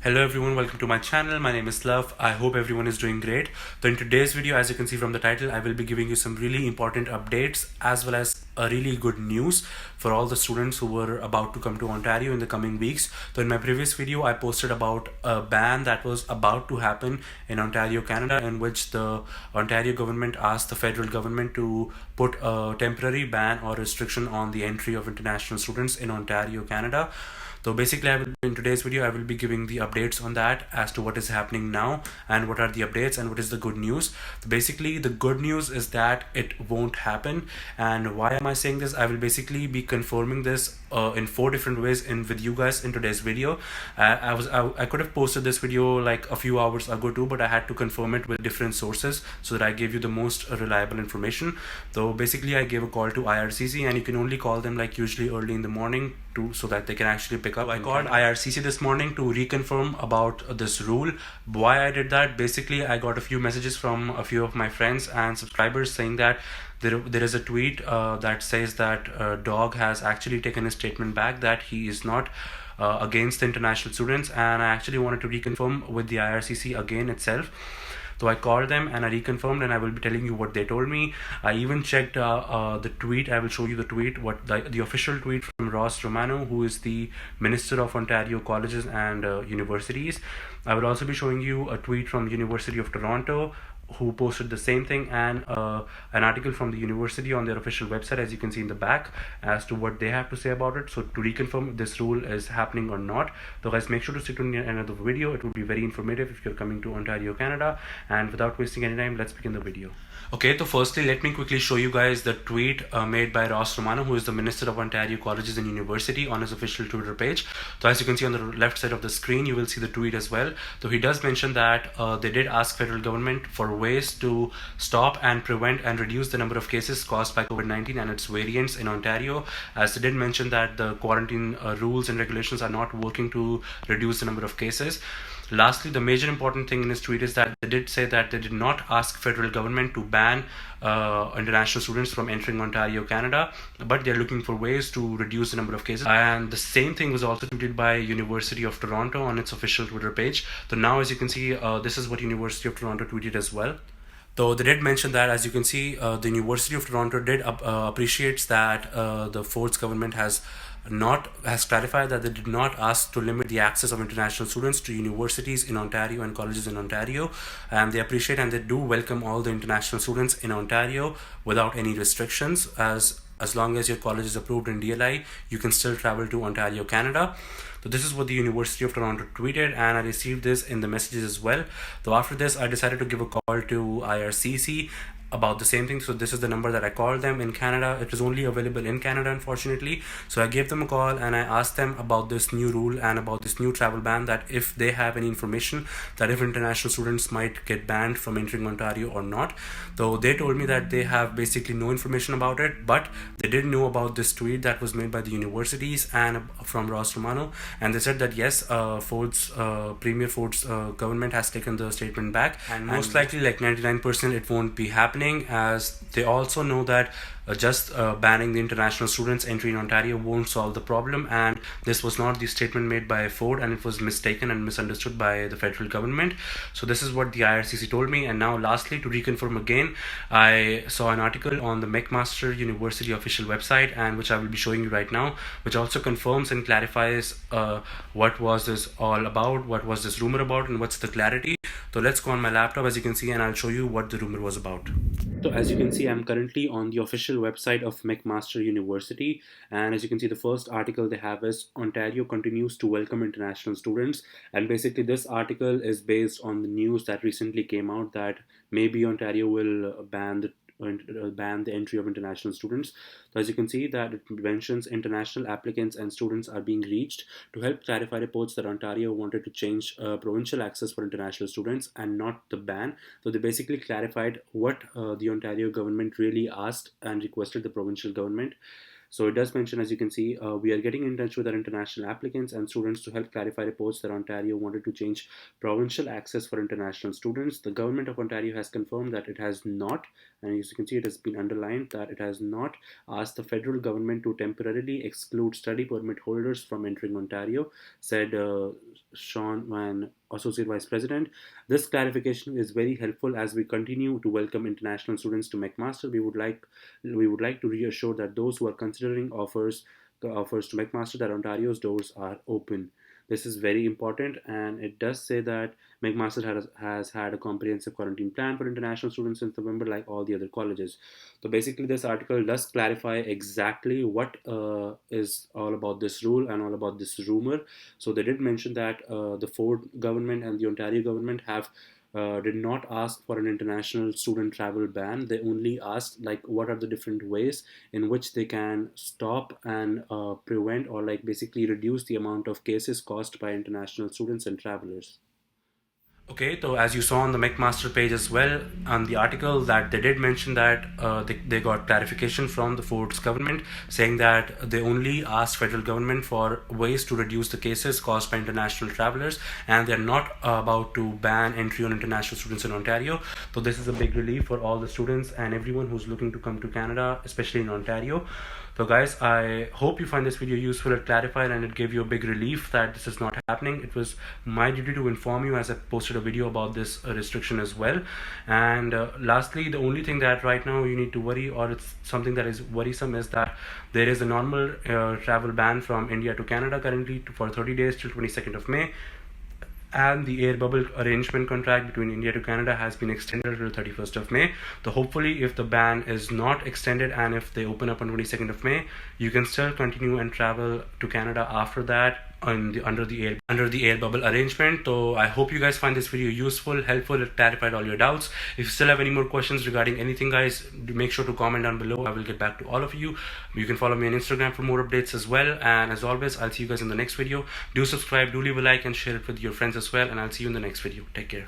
Hello everyone, welcome to my channel. My name is Love. I hope everyone is doing great. So in today's video, as you can see from the title, I will be giving you some really important updates as well as a really good news for all the students who were about to come to Ontario in the coming weeks. So in my previous video, I posted about a ban that was about to happen in Ontario, Canada, in which the Ontario government asked the federal government to put a temporary ban or restriction on the entry of international students in Ontario, Canada. So basically, in today's video, I will be giving the updates on that as to what is happening now and what are the updates and what is the good news. So basically, the good news is that it won't happen. And why am I saying this? I will basically be confirming this in 4 different ways with you guys in today's video. I could have posted this video like a few hours ago too, but I had to confirm it with different sources so that I gave you the most reliable information. So basically, I gave a call to IRCC, and you can only call them like usually early in the morning so that they can actually pick up. I called IRCC this morning to reconfirm about this rule. Why I did that? Basically, I got a few messages from a few of my friends and subscribers saying that there is a tweet that says that Dog has actually taken his statement back, that he is not against the international students, and I actually wanted to reconfirm with the IRCC again itself. So I called them and I reconfirmed, and I will be telling you what they told me. I even checked the tweet. I will show you the tweet, what the official tweet from Ross Romano, who is the Minister of Ontario Colleges and Universities. I will also be showing you a tweet from University of Toronto, who posted the same thing, and an article from the university on their official website, as you can see in the back, as to what they have to say about it. So to reconfirm if this rule is happening or not. So guys, make sure to stick to the end of the video. It will be very informative if you're coming to Ontario, Canada. And without wasting any time, let's begin the video. Okay, so firstly, let me quickly show you guys the tweet made by Ross Romano, who is the Minister of Ontario Colleges and University, on his official Twitter page. So as you can see on the left side of the screen, you will see the tweet as well. So he does mention that they did ask federal government for ways to stop and prevent and reduce the number of cases caused by COVID-19 and its variants in Ontario, as they did mention that the quarantine rules and regulations are not working to reduce the number of cases. Lastly, the major important thing in his tweet is that they did say that they did not ask federal government to ban international students from entering Ontario, Canada, but they're looking for ways to reduce the number of cases. And the same thing was also tweeted by University of Toronto on its official Twitter page. So now, as you can see, this is what University of Toronto tweeted as well. Though they did mention that, as you can see, the University of Toronto did appreciates that the Ford's government has clarified that they did not ask to limit the access of international students to universities in Ontario and colleges in Ontario, and they appreciate and they do welcome all the international students in Ontario without any restrictions. As long as your college is approved in DLI, you can still travel to Ontario, Canada. So this is what the University of Toronto tweeted, and I received this in the messages as well. So after this, I decided to give a call to IRCC about the same thing. So this is the number that I called them in Canada. It was only available in Canada, unfortunately. So I gave them a call and I asked them about this new rule and about this new travel ban, that if they have any information that if international students might get banned from entering Ontario or not. So they told me that they have basically no information about it, but they did know about this tweet that was made by the universities and from Ross Romano, and they said that yes, Premier Ford's government has taken the statement back, and most likely, like 99%, it won't be happening, as they also know that just banning the international students entry in Ontario won't solve the problem, and this was not the statement made by Ford, and it was mistaken and misunderstood by the federal government. So this is what the IRCC told me. And now lastly, to reconfirm again, I saw an article on the McMaster University official website, and which I will be showing you right now, which also confirms and clarifies what was this all about, what was this rumor about, and what's the clarity. So let's go on my laptop, as you can see, and I'll show you what the rumor was about. So as you can see, I'm currently on the official website of McMaster University, and as you can see, the first article they have is Ontario continues to welcome international students, and basically this article is based on the news that recently came out that maybe Ontario will ban the entry of international students. So as you can see, that it mentions international applicants and students are being reached to help clarify reports that Ontario wanted to change provincial access for international students and not the ban. So they basically clarified what the Ontario government really asked and requested the provincial government. So it does mention, as you can see, we are getting in touch with our international applicants and students to help clarify reports that Ontario wanted to change provincial access for international students. The government of Ontario has confirmed that it has not, and as you can see, it has been underlined that it has not asked the federal government to temporarily exclude study permit holders from entering Ontario, said Sean Van, Associate Vice President. This clarification is very helpful as we continue to welcome international students to McMaster. We would like to reassure that those who are considering offers to McMaster that Ontario's doors are open. This is very important, and it does say that McMaster has had a comprehensive quarantine plan for international students since November, like all the other colleges. So basically, this article does clarify exactly what is all about this rule and all about this rumor. So they did mention that the Ford government and the Ontario government have did not ask for an international student travel ban. They only asked like what are the different ways in which they can stop and prevent or like basically reduce the amount of cases caused by international students and travelers. Okay, so as you saw on the McMaster page as well, on the article, that they did mention that they got clarification from the Ford's government saying that they only asked federal government for ways to reduce the cases caused by international travelers, and they're not about to ban entry on international students in Ontario. So this is a big relief for all the students and everyone who's looking to come to Canada, especially in Ontario. So guys, I hope you find this video useful. It clarified and it gave you a big relief that this is not happening. It was my duty to inform you as I posted a video about this restriction as well. And lastly, the only thing that right now you need to worry, or it's something that is worrisome, is that there is a normal travel ban from India to Canada currently for 30 days till 22nd of May. And the air bubble arrangement contract between India to Canada has been extended till 31st of May. So hopefully if the ban is not extended and if they open up on 22nd of May, you can still continue and travel to Canada after that under the air bubble arrangement. So I hope you guys find this video useful, helpful. It clarified all your doubts. If you still have any more questions regarding anything, guys, make sure to comment down below. I will get back to all of you. You can follow me on Instagram for more updates as well. And as always, I'll see you guys in the next video. Do subscribe, do leave a like and share it with your friends as well. And I'll see you in the next video. Take care.